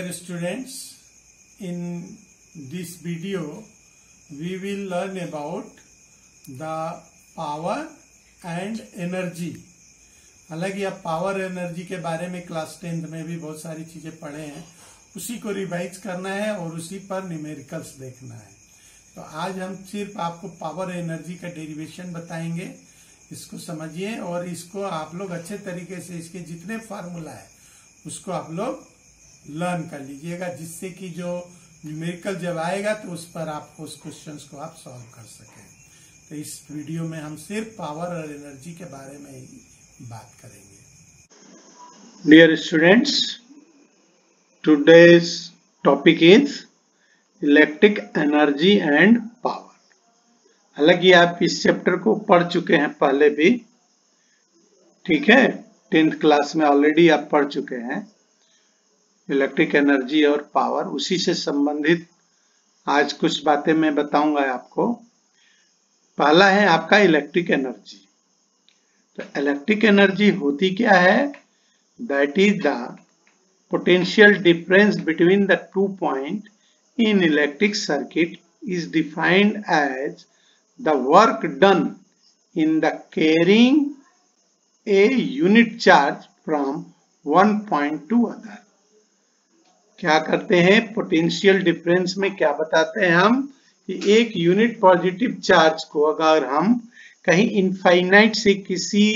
Dear students, in this video we will learn about the power and energy. हालांकि आप power energy के बारे में क्लास 10th में भी बहुत सारी चीजें पढ़े हैं, उसी को रिवाइज करना है और उसी पर न्यूमेरिकल्स देखना है। तो आज हम सिर्फ आपको पावर एनर्जी का डेरिवेशन बताएंगे, इसको समझिए और इसको आप लोग अच्छे तरीके से इसके जितने फार्मूला है उसको आप लोग लर्न कर लीजिएगा, जिससे कि जो न्यूमेरिकल जब आएगा तो उस पर आप उस क्वेश्चंस को आप सॉल्व कर सकें। तो इस वीडियो में हम सिर्फ पावर और एनर्जी के बारे में ही बात करेंगे। Dear students, today's topic is electric energy and power. हालांकि आप इस चैप्टर को पढ़ चुके हैं पहले भी, ठीक है, 10th क्लास में ऑलरेडी आप पढ़ चुके हैं। इलेक्ट्रिक एनर्जी और पावर, उसी से संबंधित आज कुछ बातें मैं बताऊंगा आपको। पहला है आपका इलेक्ट्रिक एनर्जी। तो इलेक्ट्रिक एनर्जी होती क्या है? That is the potential difference between the 2 point in electric circuit is defined as the work done in the carrying a unit charge from one point to other. क्या करते हैं? Potential difference में क्या बताते हैं हम कि एक यूनिट पॉजिटिव चार्ज को अगर हम कहीं इनफाइनाइट से किसी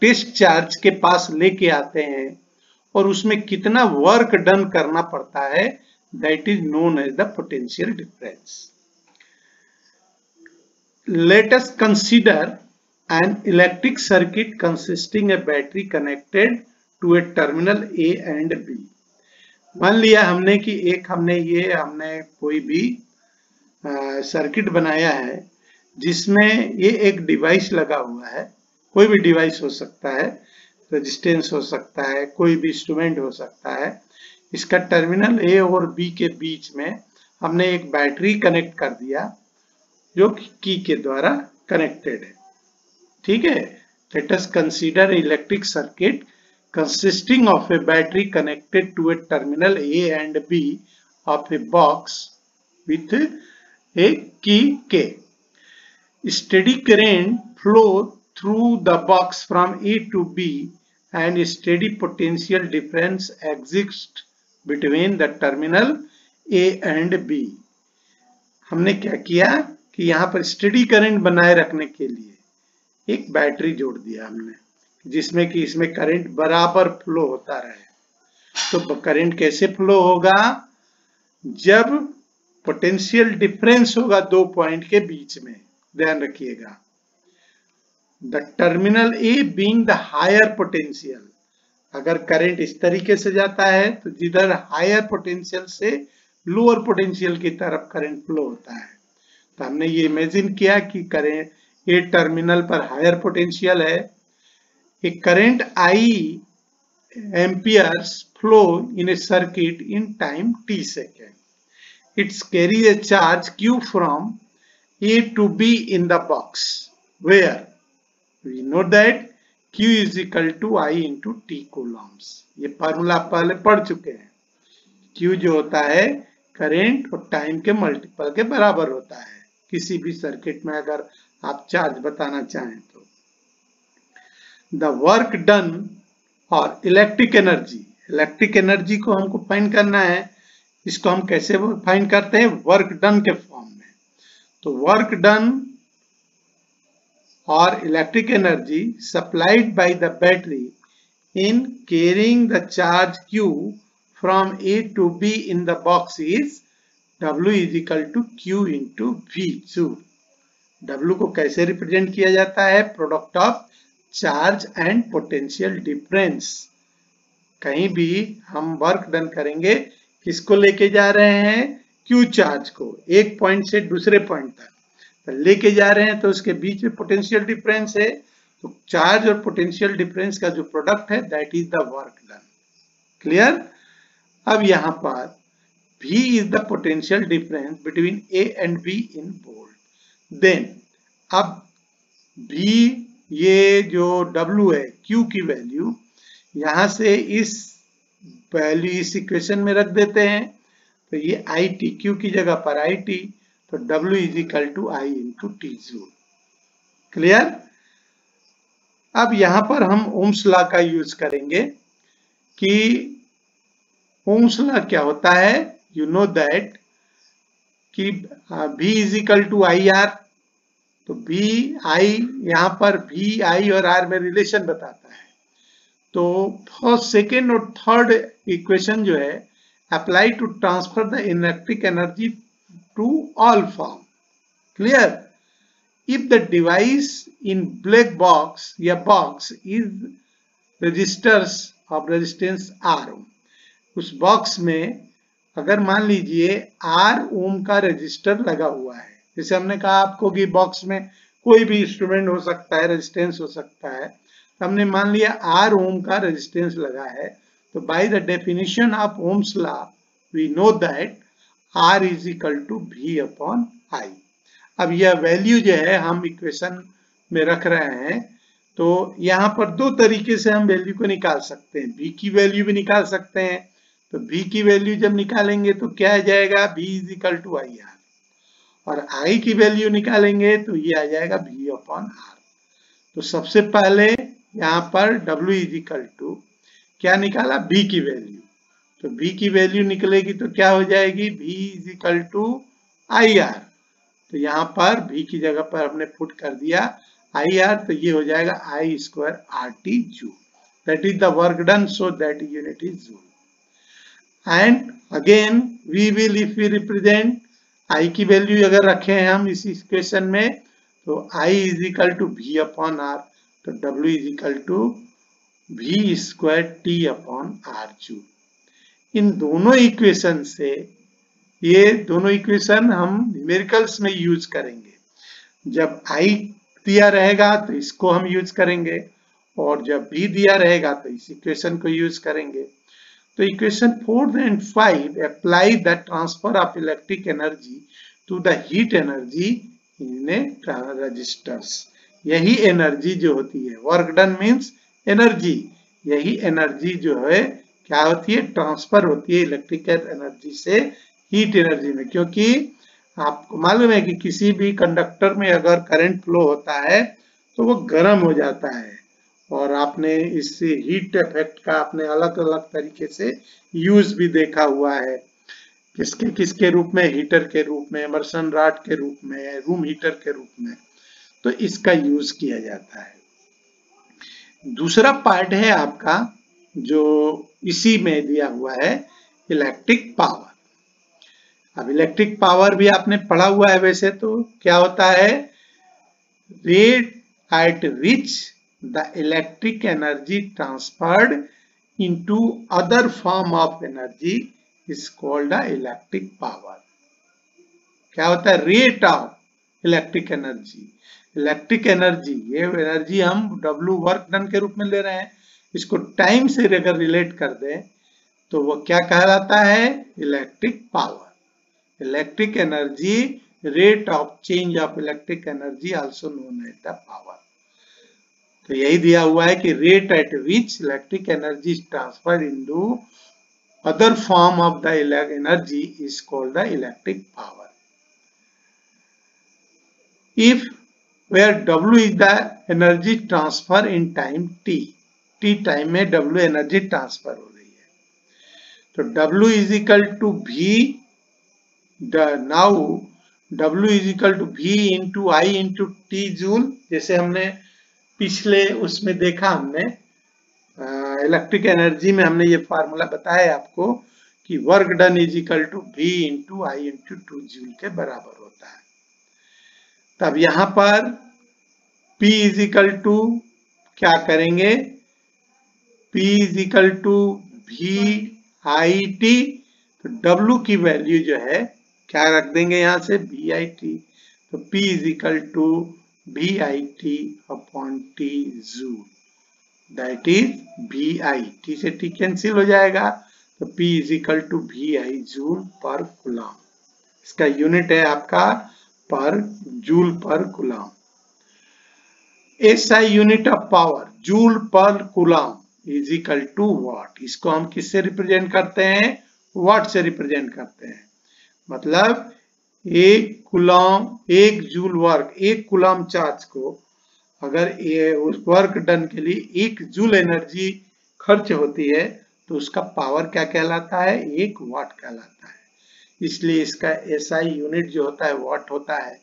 टेस्ट चार्ज के पास लेके आते हैं और उसमें कितना वर्क डन करना पड़ता है, that is known as the potential difference. Let us consider an electric circuit consisting a battery connected to a terminal A and B. मान लिया हमने कि हमने कोई भी सर्किट बनाया है जिसमें ये एक डिवाइस लगा हुआ है। कोई भी डिवाइस हो सकता है, रेजिस्टेंस हो सकता है, कोई भी इंस्ट्रूमेंट हो सकता है। इसका टर्मिनल ए और बी के बीच में हमने एक बैटरी कनेक्ट कर दिया जो की के द्वारा कनेक्टेड है, ठीक है। Late us consider electric circuit consisting of a battery connected to a terminal A and B of a box with a key K. Steady current flow through the box from A to B and a steady potential difference exists between the terminal A and B. हमने क्या किया कि यहाँ पर steady current बनाए रखने के लिए एक बैटरी जोड़ दिया हमने, जिसमें कि इसमें करंट बराबर फ्लो होता रहे। तो करंट कैसे फ्लो होगा? जब पोटेंशियल डिफरेंस होगा 2 पॉइंट के बीच में। ध्यान रखिएगा, the terminal A being the higher potential. अगर करंट इस तरीके से जाता है तो जिधर हायर पोटेंशियल से लोअर पोटेंशियल की तरफ करंट फ्लो होता है। तो हमने ये इमेजिन किया कि करंट ए टर्मिनल पर हायर पोटेंशियल है। A current I amperes flow in a circuit in time t second. It carries a charge Q from A to B in the box, where we know that Q is equal to I into T coulombs. ये formula पहले पढ़ चुके हैं। Q जो होता है current और time के मल्टीपल के बराबर होता है किसी भी सर्किट में, अगर आप चार्ज बताना चाहें तो। The work done और इलेक्ट्रिक एनर्जी को हमको फाइंड करना है। इसको हम कैसे फाइंड करते हैं? वर्क डन के फॉर्म में। तो वर्क डन और electric energy supplied by the battery in carrying the charge Q from A to B in the box is W is equal to Q into V. W को कैसे represent किया जाता है? Product of charge and potential difference. कहीं भी हम work done करेंगे, किसको लेके जा रहे हैं? क्यू चार्ज को एक पॉइंट से दूसरे पॉइंट तक लेके जा रहे हैं, तो उसके बीच में पोटेंशियल डिफरेंस है। तो चार्ज और पोटेंशियल डिफरेंस का जो प्रोडक्ट है that is the work done. Clear? अब यहाँ पर V is the potential difference between A and B in volt. Then अब V, ये जो W है, Q की वैल्यू, यहां से इस वैल्यू इस इक्वेशन में रख देते हैं, तो ये आई टी, क्यू की जगह पर आई टी, तो W is equal to I into T joule. Clear? अब यहां पर हम ओम्स लॉ का यूज करेंगे कि ओम्स लॉ क्या होता है। यू नो दैट कि V is equal to I R, तो V आई, यहां पर V आई और R में रिलेशन बताता है। तो फर्स्ट, सेकेंड और थर्ड इक्वेशन जो है, apply to transfer the electric energy to all form. Clear? If the device in black box या box is resistors of resistance R, उस बॉक्स में अगर मान लीजिए R ओम का रेजिस्टर लगा हुआ है, जैसे हमने कहा आपको कि बॉक्स में कोई भी इंस्ट्रूमेंट हो सकता है, रेजिस्टेंस हो सकता है, तो हमने मान लिया R ओम का रेजिस्टेंस लगा है, तो by the definition of Ohm's law we know that R is equal to V upon I। अब यह वैल्यू जो है हम इक्वेशन में रख रहे हैं, तो यहाँ पर दो तरीके से हम वैल्यू को निकाल सकते हैं। V की वैल्यू भी निकाल सकते हैं, तो V की वैल्यू जब निकालेंगे तो क्या आ जाएगा, V is equal to I R, और I की वैल्यू निकालेंगे तो ये आ जाएगा V अपॉन आर। तो सबसे पहले यहाँ पर W इज इक्वल टू क्या निकाला, V की वैल्यू, तो V की वैल्यू निकलेगी तो क्या हो जाएगी, V is equal to I R, तो यहाँ पर V की जगह पर हमने पुट कर दिया आई आर, तो ये हो जाएगा I square R T joule, that is the work done, so that unit is joule. And again we will, if we represent I की वैल्यू अगर रखे हैं हम इस इक्वेशन में, तो I is equal to V upon R, तो W is equal to V square T upon R joule. इन दोनों इक्वेशन से, ये दोनों इक्वेशन हम न्यूमेरिकल्स में यूज करेंगे। जब I दिया रहेगा तो इसको हम यूज करेंगे, और जब V दिया रहेगा तो इस इक्वेशन को यूज करेंगे। तो equation 4 and 5 apply the transfer of electric energy to the heat energy in a resistors. यही एनर्जी जो होती है, वर्क डन मीन्स एनर्जी, यही एनर्जी जो है क्या होती है, ट्रांसफर होती है इलेक्ट्रिकल एनर्जी से हीट एनर्जी में। क्योंकि आपको मालूम है कि किसी भी कंडक्टर में अगर करंट फ्लो होता है तो वो गर्म हो जाता है, और आपने इस हीट इफेक्ट का आपने अलग अलग तरीके से यूज भी देखा हुआ है, किसके किसके रूप में, हीटर के रूप में, इमर्सन रॉड के रूप में, रूम हीटर के रूप में, तो इसका यूज किया जाता है। दूसरा पार्ट है आपका जो इसी में दिया हुआ है, इलेक्ट्रिक पावर। अब इलेक्ट्रिक पावर भी आपने पढ़ा हुआ है वैसे तो, क्या होता है, rate at which the electric energy transferred into other form of energy is called the electric power. क्या होता है, rate of electric energy, electric energy, ये एनर्जी हम W वर्क डन के रूप में ले रहे हैं, इसको टाइम से अगर रिलेट कर दें तो वो क्या कहलाता है, electric power. Electric energy, rate of change of electric energy also known as the power. तो यही दिया हुआ है कि rate at which electric energy is transferred into other form of the energy is called the electric power. If where W is the energy transfer in time t, t time में W energy transfer हो रही है, तो W is equal to V, now W is equal to V into I into T joule. जैसे हमने पिछले उसमें देखा, हमने इलेक्ट्रिक एनर्जी में हमने ये फार्मूला बताया आपको कि work done is equal to V into I into 2 joule के बराबर होता है। तब यहां पर P इज इक्वल टू क्या करेंगे, P is equal to V I T, तो W की वैल्यू जो है क्या रख देंगे यहाँ से, V आई टी, तो P is equal to V I T upon T joule, that is V I, T से T कैंसिल हो जाएगा, तो P is equal to V I joule per coulomb. इसका यूनिट है आपका per joule per coulomb. SI unit of power, joule per coulomb, is equal to watt. इसको हम किससे रिप्रेजेंट करते हैं? वॉट से रिप्रेजेंट करते हैं। मतलब एक कूलम, एक जूल वर्क, एक कूलम चार्ज को अगर ये उस वर्क डन के लिए 1 जूल एनर्जी खर्च होती है तो उसका पावर क्या कहलाता है? 1 वाट कहलाता है। इसलिए इसका एसआई यूनिट जो होता है वाट होता है।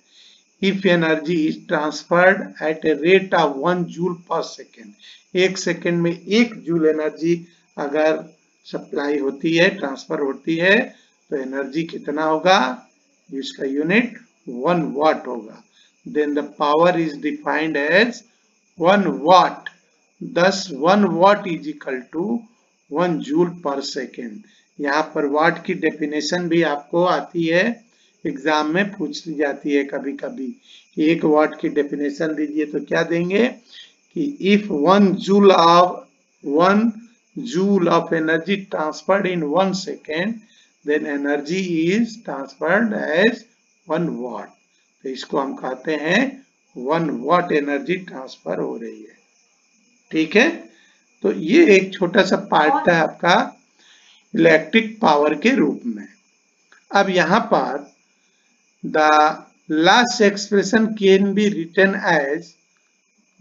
If energy is transferred at a rate of 1 joule per second, 1 second में 1 जूल एनर्जी अगर सप्लाई होती है, ट्रांसफर होती है, तो एनर्जी कितना होगा? इसका यूनिट 1 वाट होगा। Then the power is defined as 1 watt. Thus 1 watt is equal to 1 joule per second. यहाँ पर वाट की डेफिनेशन भी आपको आती है, एग्जाम में पूछ ली जाती है कभी कभी। 1 वाट की डेफिनेशन दीजिए तो क्या देंगे कि if 1 joule of energy transferred in 1 second, then energy is transferred as 1 watt. तो इसको हम कहते हैं 1 वाट एनर्जी ट्रांसफर हो रही है। ठीक है, तो ये एक छोटा सा पार्ट था आपका इलेक्ट्रिक पावर के रूप में। अब यहाँ पर the last expression can be written as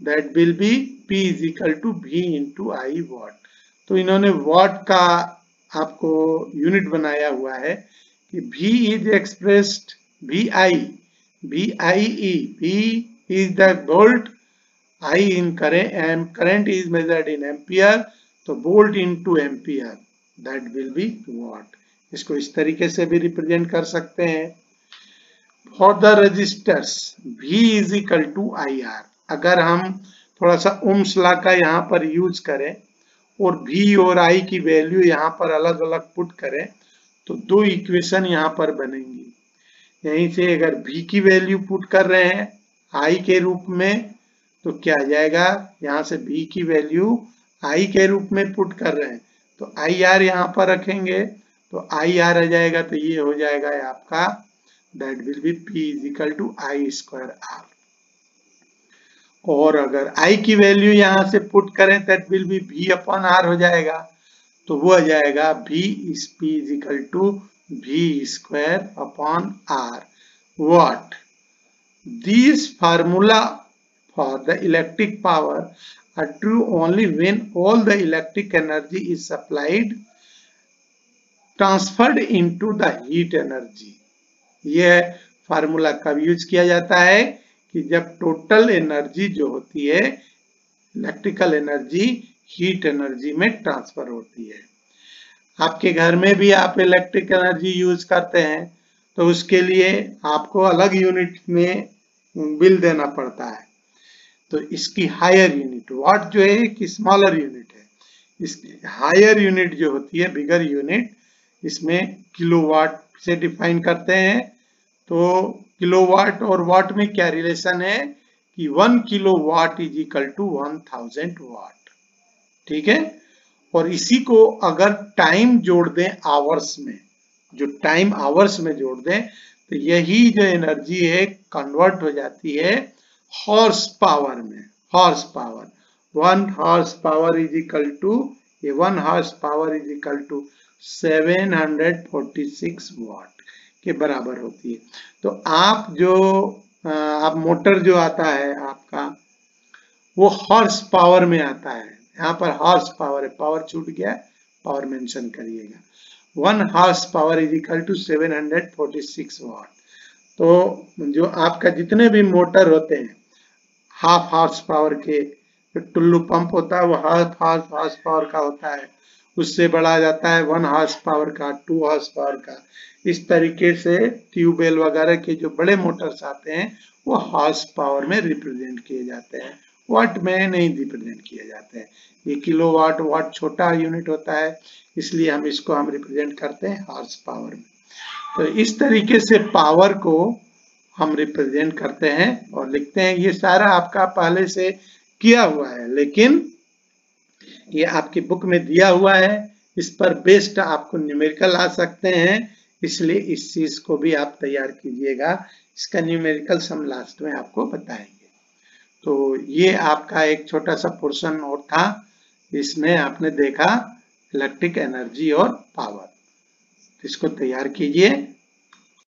that will be P is equal to V into I watt. तो इन्होंने वॉट का आपको यूनिट बनाया हुआ है कि V is expressed VIE, V is the volt, I in current is measured in ampere, तो volt into ampere, that will be watt। इसको इस तरीके से भी रिप्रेजेंट कर सकते हैं। For the resistors, V is equal to IR। अगर हम थोड़ा सा ओम्स लॉ का यहाँ पर यूज करें और V और I की वैल्यू यहाँ पर अलग अलग पुट करें तो 2 इक्वेशन यहाँ पर बनेंगी। यहीं से अगर V की वैल्यू पुट कर रहे हैं I के रूप में तो क्या आ जाएगा? यहाँ से V की वैल्यू I के रूप में पुट कर रहे हैं तो IR यहाँ पर रखेंगे तो IR आ जाएगा, तो ये हो जाएगा आपका that will be P is equal to I square R। और अगर I की वैल्यू यहाँ से पुट करें that will be V upon R हो जाएगा, तो वो आ जाएगा V is P is equal to V square upon R watt। These formula for the electric power are true only when all the electric energy is supplied transferred into the heat energy। यह formula कब use किया जाता है कि जब total energy जो होती है इलेक्ट्रिकल एनर्जी हीट एनर्जी में ट्रांसफर होती है। आपके घर में भी आप इलेक्ट्रिक एनर्जी यूज करते हैं तो उसके लिए आपको अलग यूनिट में बिल देना पड़ता है। तो इसकी हायर यूनिट वाट जो है कि स्मॉलर यूनिट है, इसकी हायर यूनिट जो होती है बिगर यूनिट, इसमें किलोवाट से डिफाइन करते हैं। तो किलोवाट और वाट में क्या रिलेशन है कि 1 किलोवाट इज इक्वल टू 1000 वाट। ठीक है, और इसी को अगर टाइम जोड़ दें आवर्स में, जो टाइम आवर्स में जोड़ दें तो यही जो एनर्जी है कन्वर्ट हो जाती है हॉर्स पावर में। Horsepower 1 horsepower is equal to 1 horsepower is equal to 746 watt के बराबर होती है। तो आप मोटर जो आता है आपका वो हॉर्स पावर में आता है। यहाँ पर हॉर्स पावर है, पावर छूट गया, पावर मेंशन करिएगा। 1 horsepower is equal to 746 watt. तो जो आपका जितने भी मोटर होते हैं हाफ हॉर्स पावर के, जो टुल्लू पंप होता है वो हाफ हॉर्स पावर का होता है, उससे बढ़ा जाता है 1 हॉर्स पावर का, 2 हॉर्स पावर का। इस तरीके से ट्यूबवेल वगैरह के जो बड़े मोटर्स आते हैं वो हॉर्स पावर में रिप्रेजेंट किए जाते हैं, वाट में नहीं रिप्रेजेंट किए जाते हैं। ये किलोवाट, वाट छोटा यूनिट होता है इसलिए हम इसको रिप्रेजेंट करते हैं हॉर्स पावर में। तो इस तरीके से पावर को हम रिप्रेजेंट करते हैं और लिखते हैं। ये सारा आपका पहले से किया हुआ है लेकिन ये आपकी बुक में दिया हुआ है, इस पर बेस्ड आपको न्यूमेरिकल आ सकते हैं, इसलिए इस चीज को भी आप तैयार कीजिएगा। इसका न्यूमेरिकल हम लास्ट में आपको बताएंगे। तो ये आपका एक छोटा सा पोर्शन और था इसमें आपने देखा इलेक्ट्रिक एनर्जी और पावर। इसको तैयार कीजिए।